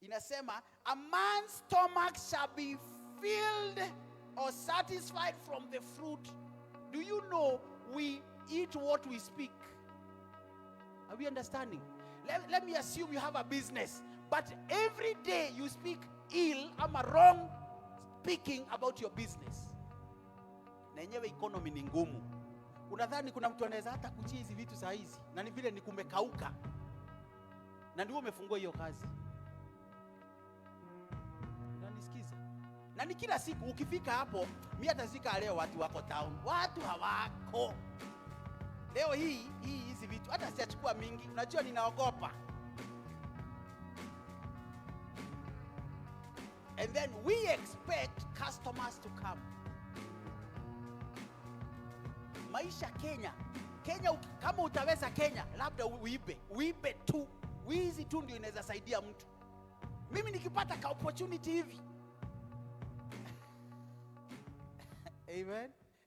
inasema a man's stomach shall be filled or satisfied from the fruit. Do you know we eat what we speak? Are we understanding? Let me assume you have a business, but every day you speak ill, wrong speaking about your business. Na yenyewe economy ni ngumu. Unadhani kuna mtu anaweza hata kuchia hizi vitu saa hizi? Na ni vile ni kumekauka. Na ndio umefungua hiyo kazi. Na nisikiza. Na ni kila siku ukifika hapo, mimi hata sika leo watu wako town. Watu hawako. Leo hizi vitu hata siachukua mingi. Unajua ninaogopa. And then we expect customers to come. Maisha Kenya, kama utaweza Kenya, labda uibe tu. Wizi tu ndio inaweza saidia mtu. Mimi nikipata ka opportunity hivi. Amen.